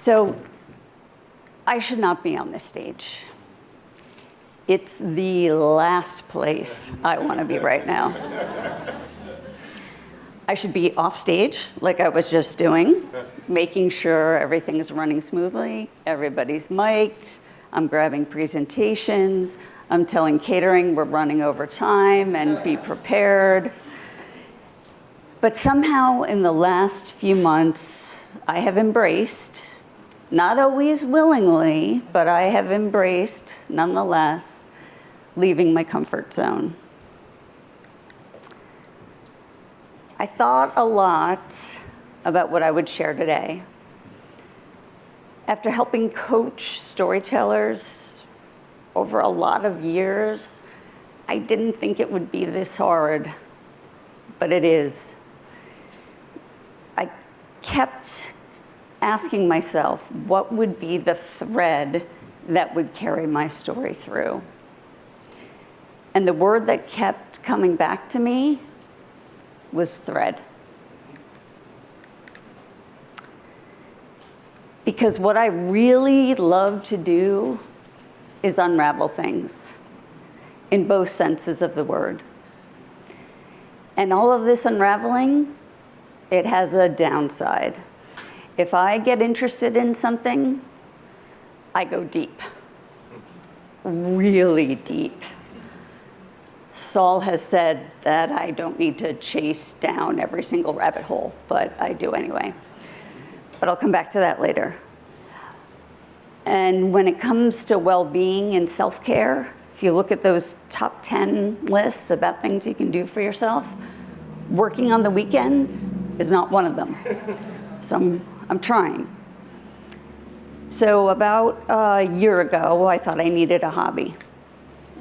So I should not be on this stage. It's the last place I want to be right now. I should be off stage, like I was just doing, making sure everything is running smoothly, everybody's mic'd, I'm grabbing presentations, I'm telling catering we're running over time and be prepared. But somehow in the last few months, I have embraced, not always willingly, but I have embraced, nonetheless, leaving my comfort zone. I thought a lot about what I would share today. After helping coach storytellers over a lot of years, I didn't think it would be this hard, but it is. I kept asking myself, what would be the thread that would carry my story through? And the word that kept coming back to me was thread. Because what I really love to do is unravel things in both senses of the word. And all of this unraveling, it has a downside. If I get interested in something, I go deep, really deep. Saul has said that I don't need to chase down every single rabbit hole, but I do anyway. But I'll come back to that later. And when it comes to well-being and self-care, if you look at those top 10 lists about things you can do for yourself, working on the weekends is not one of them. So I'm trying. So about a year ago, I thought I needed a hobby.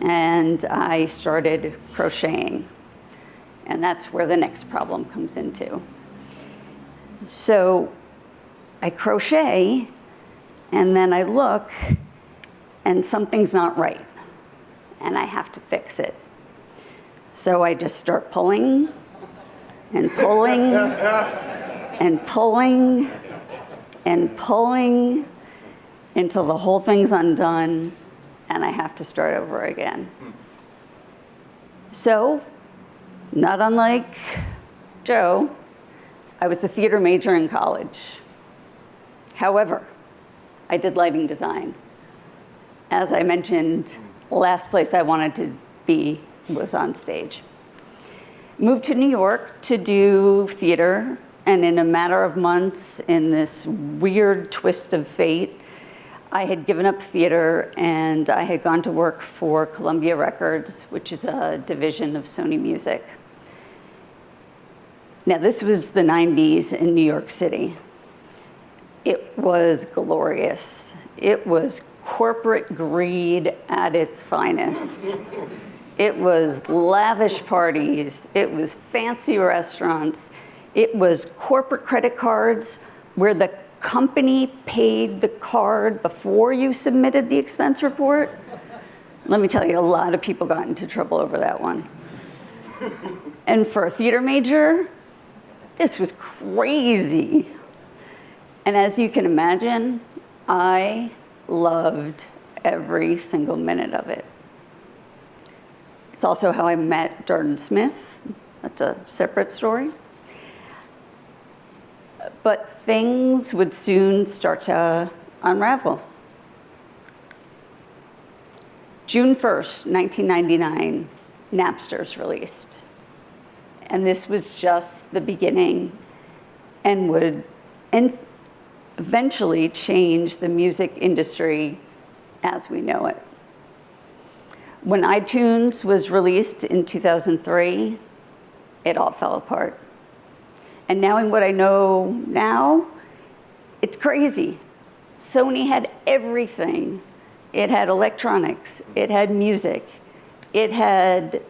And I started crocheting. And that's where the next problem comes into. So I crochet, and then I look, and something's not right. And I have to fix it. So I just start pulling, and pulling, and pulling, and pulling, until the whole thing's undone, and I have to start over again. So, not unlike Joe, I was a theater major in college. However, I did lighting design. As I mentioned, the last place I wanted to be was on stage. Moved to New York to do theater, and in a matter of months, in this weird twist of fate, I had given up theater and I had gone to work for Columbia Records, which is a division of Sony Music. Now, this was the 90s in New York City. It was glorious. It was corporate greed at its finest. It was lavish parties. It was fancy restaurants. It was corporate credit cards where the company paid the card before you submitted the expense report. Let me tell you, a lot of people got into trouble over that one. And for a theater major, this was crazy. And as you can imagine, I loved every single minute of it. It's also how I met Jordan Smith. That's a separate story. But things would soon start to unravel. June 1st, 1999, Napster's released. And this was just the beginning and would eventually change the music industry as we know it. When iTunes was released in 2003, it all fell apart. And knowing what I know now, it's crazy. Sony had everything. It had electronics, it had music, it had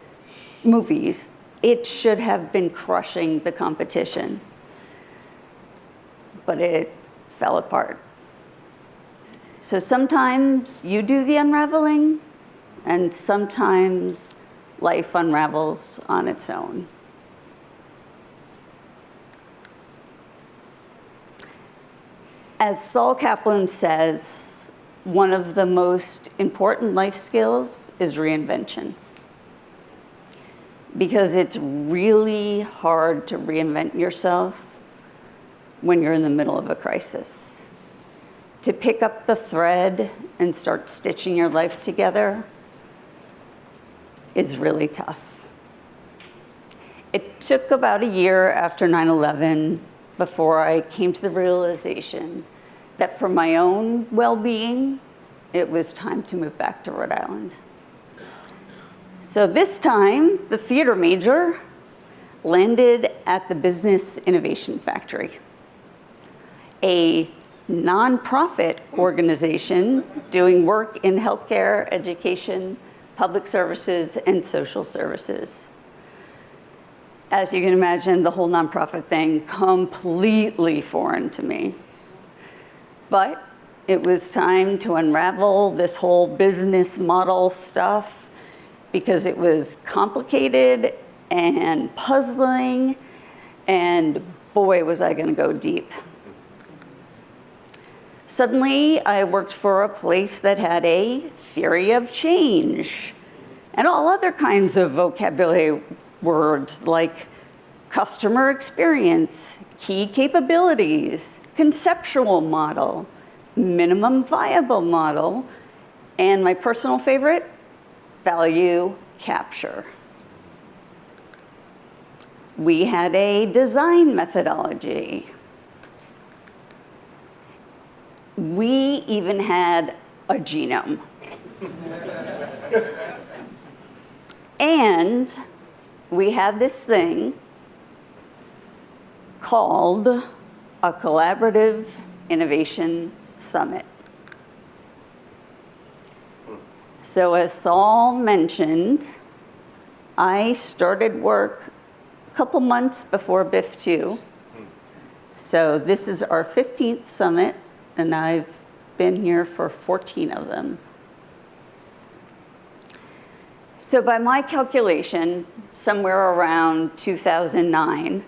movies. It should have been crushing the competition, but it fell apart. So sometimes you do the unraveling, and sometimes life unravels on its own. As Saul Kaplan says, one of the most important life skills is reinvention. Because it's really hard to reinvent yourself when you're in the middle of a crisis. To pick up the thread and start stitching your life together is really tough. It took about a year after 9/11 before I came to the realization that for my own well-being, it was time to move back to Rhode Island. So this time, the theater major landed at the Business Innovation Factory, a nonprofit organization doing work in healthcare, education, public services, and social services. As you can imagine, the whole nonprofit thing completely foreign to me. But it was time to unravel this whole business model stuff because it was complicated and puzzling, and boy, was I going to go deep. Suddenly, I worked for a place that had a theory of change and all other kinds of vocabulary words like customer experience, key capabilities, conceptual model, minimum viable model, and my personal favorite, value capture. We had a design methodology. We even had a genome. And we had this thing called a Collaborative Innovation Summit. So as Saul mentioned, I started work a couple months before BIF 2. So this is our 15th summit, and I've been here for 14 of them. So by my calculation, somewhere around 2009,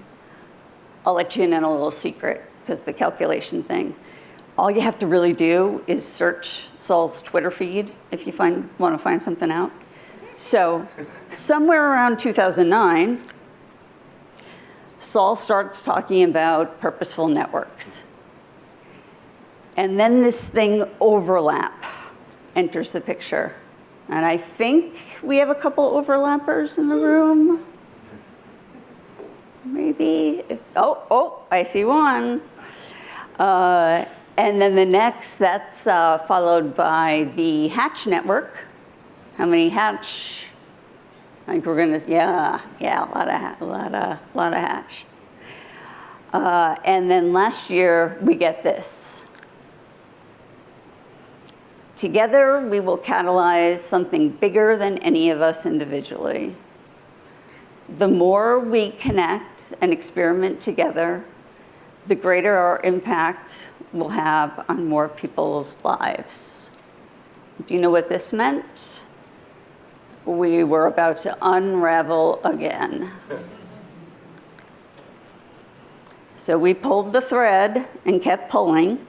I'll let you in on a little secret, because the calculation thing, all you have to really do is search Saul's Twitter feed if you want to find something out. So somewhere around 2009, Saul starts talking about purposeful networks. And then this thing overlap enters the picture. And I think we have a couple overlappers in the room. Maybe. Oh, I see one. And then the next, that's followed by the Hatch network. How many Hatch? I think we're gonna, yeah, a lot of Hatch. And then last year, we get this. Together, we will catalyze something bigger than any of us individually. The more we connect and experiment together, the greater our impact we'll have on more people's lives. Do you know what this meant? We were about to unravel again. So we pulled the thread and kept pulling.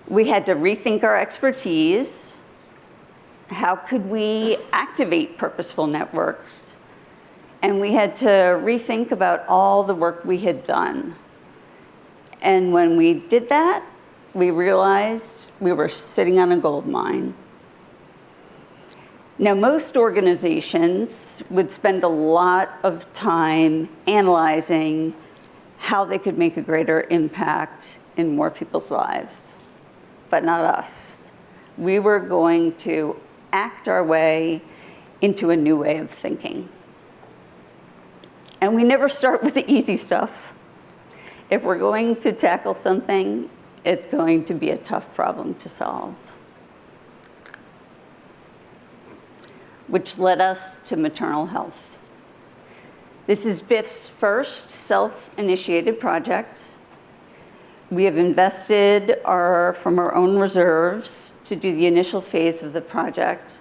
We had to rethink our expertise. How could we activate purposeful networks? And we had to rethink about all the work we had done. And when we did that, we realized we were sitting on a gold mine. Now, most organizations would spend a lot of time analyzing how they could make a greater impact in more people's lives, but not us. We were going to act our way into a new way of thinking. And we never start with the easy stuff. If we're going to tackle something, it's going to be a tough problem to solve. Which led us to maternal health. This is BIF's first self-initiated project. We have invested from our own reserves to do the initial phase of the project.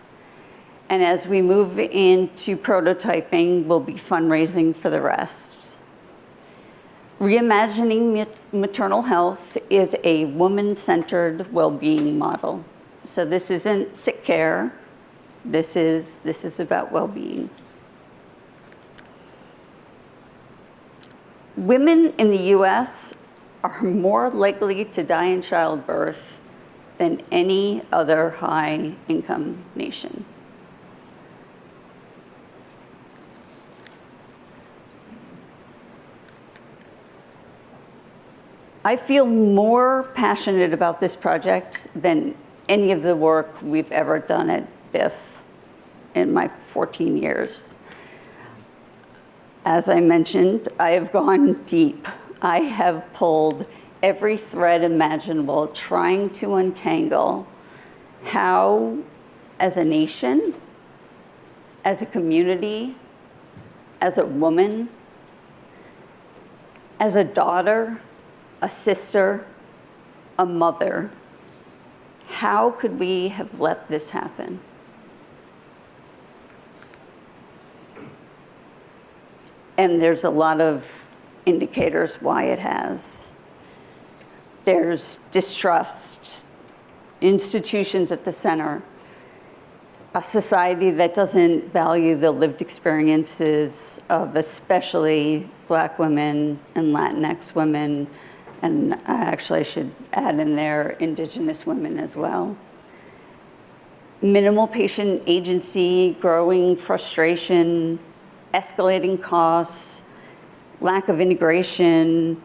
And as we move into prototyping, we'll be fundraising for the rest. Reimagining maternal health is a woman-centered well-being model. So this isn't sick care. This is about well-being. Women in the US are more likely to die in childbirth than any other high-income nation. I feel more passionate about this project than any of the work we've ever done at BIF in my 14 years. As I mentioned, I have gone deep. I have pulled every thread imaginable, trying to untangle how, as a nation, as a community, as a woman, as a daughter, a sister, a mother, how could we have let this happen? And there's a lot of indicators why it has. There's distrust, institutions at the center, a society that doesn't value the lived experiences of especially Black women and Latinx women, and actually I should add in there Indigenous women as well. Minimal patient agency, growing frustration, escalating costs, lack of integration,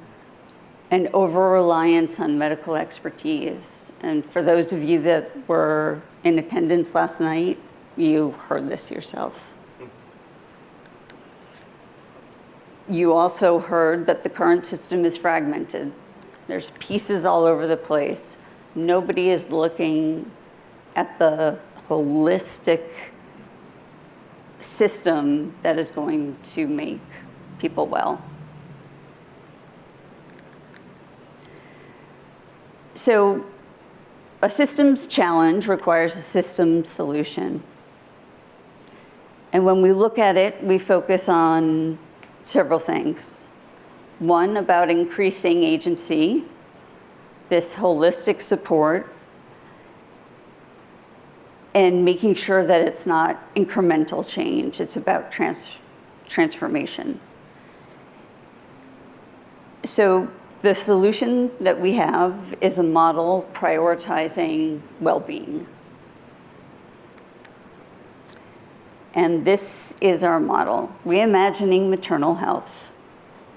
and over-reliance on medical expertise. And for those of you that were in attendance last night, you heard this yourself. You also heard that the current system is fragmented. There's pieces all over the place. Nobody is looking at the holistic system that is going to make people well. So a systems challenge requires a systems solution. And when we look at it, we focus on several things. One, about increasing agency, this holistic support, and making sure that it's not incremental change. It's about transformation. So the solution that we have is a model prioritizing well-being. And this is our model, reimagining maternal health.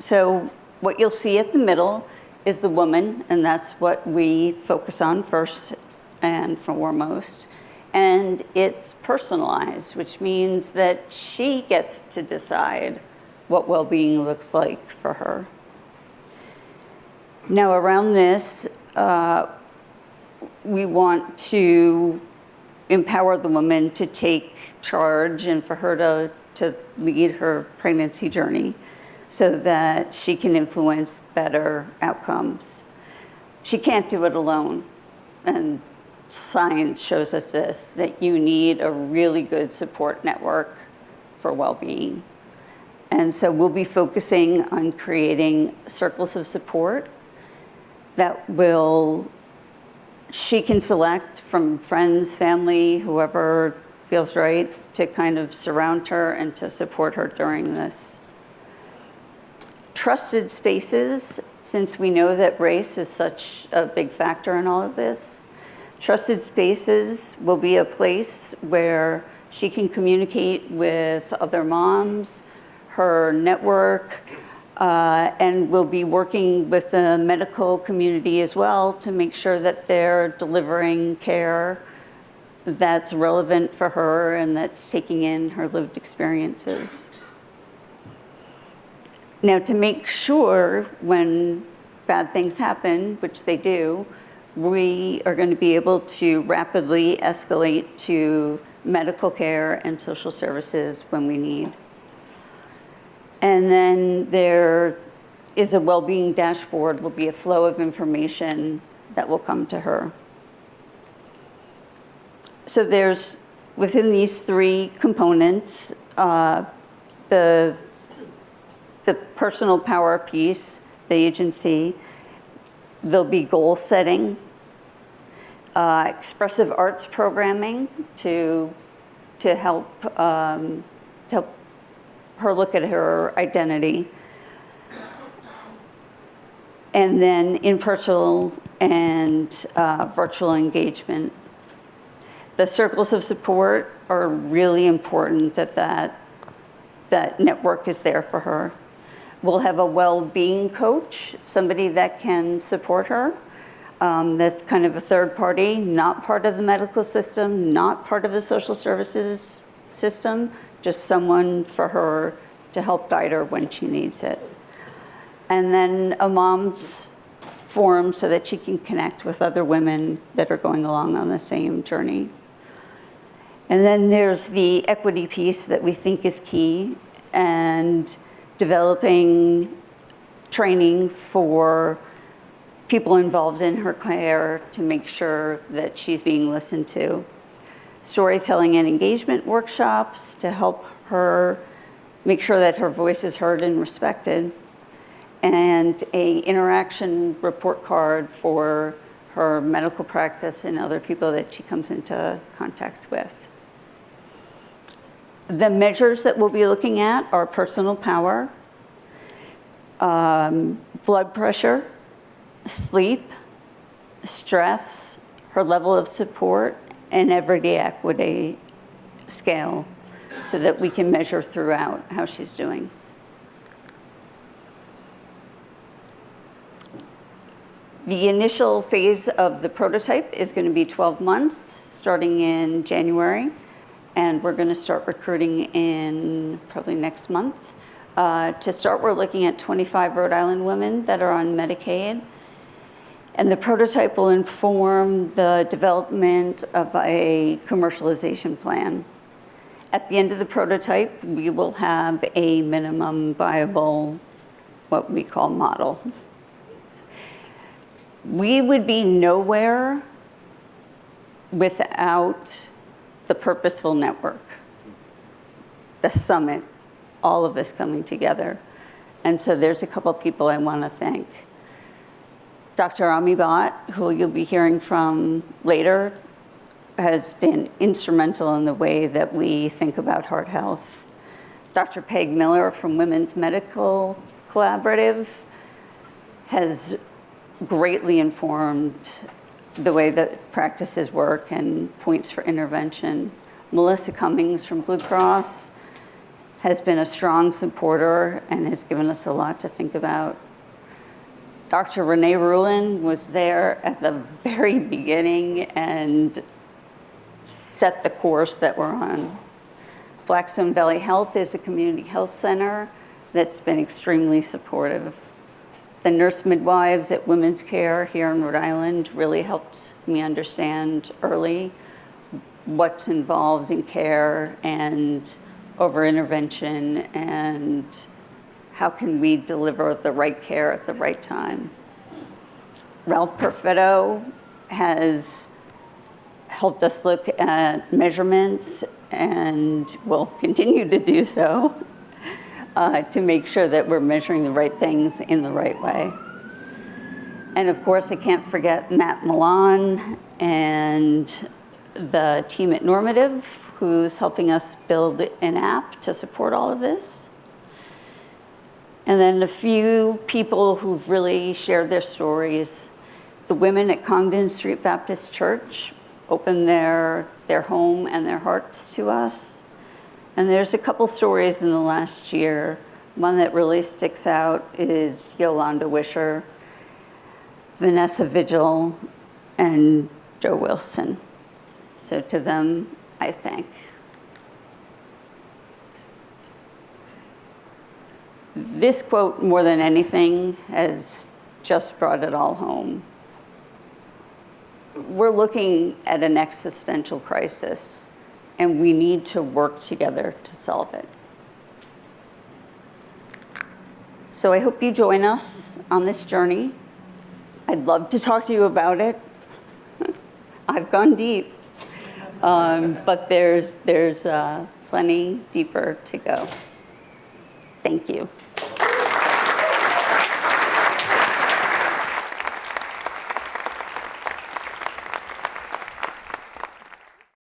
So what you'll see at the middle is the woman, and that's what we focus on first and foremost. And it's personalized, which means that she gets to decide what well-being looks like for her. Now, around this, we want to empower the woman to take charge and for her to lead her pregnancy journey so that she can influence better outcomes. She can't do it alone. And science shows us this, that you need a really good support network for well-being. And so we'll be focusing on creating circles of support that she can select from friends, family, whoever feels right, to kind of surround her and to support her during this. Trusted spaces, since we know that race is such a big factor in all of this, trusted spaces will be a place where she can communicate with other moms, her network, and we'll be working with the medical community as well to make sure that they're delivering care that's relevant for her and that's taking in her lived experiences. Now, to make sure when bad things happen, which they do, we are going to be able to rapidly escalate to medical care and social services when we need. And then there is a well-being dashboard, will be a flow of information that will come to her. So there's, within these three components, the personal power piece, the agency. There'll be goal setting, expressive arts programming to help her look at her identity, and then in-person and virtual engagement. The circles of support are really important that network is there for her. We'll have a well-being coach, somebody that can support her. That's kind of a third party, not part of the medical system, not part of the social services system, just someone for her to help guide her when she needs it. And then a mom's forum so that she can connect with other women that are going along on the same journey. And then there's the equity piece that we think is key, and developing training for people involved in her care to make sure that she's being listened to. Storytelling and engagement workshops to help her make sure that her voice is heard and respected. And an interaction report card for her medical practice and other people that she comes into contact with. The measures that we'll be looking at are personal power, blood pressure, sleep, stress, her level of support, and everyday equity scale, so that we can measure throughout how she's doing. The initial phase of the prototype is going to be 12 months, starting in January, and we're going to start recruiting in probably next month. To start, we're looking at 25 Rhode Island women that are on Medicaid, and the prototype will inform the development of a commercialization plan. At the end of the prototype, we will have a minimum viable, what we call model. We would be nowhere without the purposeful network, the summit, all of us coming together. And so there's a couple people I want to thank. Dr. Amibat, who you'll be hearing from later, has been instrumental in the way that we think about heart health. Dr. Peg Miller from Women's Medical Collaborative has greatly informed the way that practices work and points for intervention. Melissa Cummings from Blue Cross has been a strong supporter and has given us a lot to think about. Dr. Renee Rulin was there at the very beginning and set the course that we're on. Blackstone Valley Health is a community health center that's been extremely supportive. The nurse midwives at Women's Care here in Rhode Island really helped me understand early what's involved in care and over-intervention and how can we deliver the right care at the right time. Ralph Perfetto has helped us look at measurements and will continue to do so to make sure that we're measuring the right things in the right way. And of course, I can't forget Matt Milan and the team at Normative, who's helping us build an app to support all of this. And then a few people who've really shared their stories. The women at Congdon Street Baptist Church opened their home and their hearts to us. And there's a couple stories in the last year. One that really sticks out is Yolanda Wisher, Vanessa Vigil, and Joe Wilson. So to them, I thank. This quote, more than anything, has just brought it all home. We're looking at an existential crisis, and we need to work together to solve it. So I hope you join us on this journey. I'd love to talk to you about it. I've gone deep, but there's plenty deeper to go. Thank you.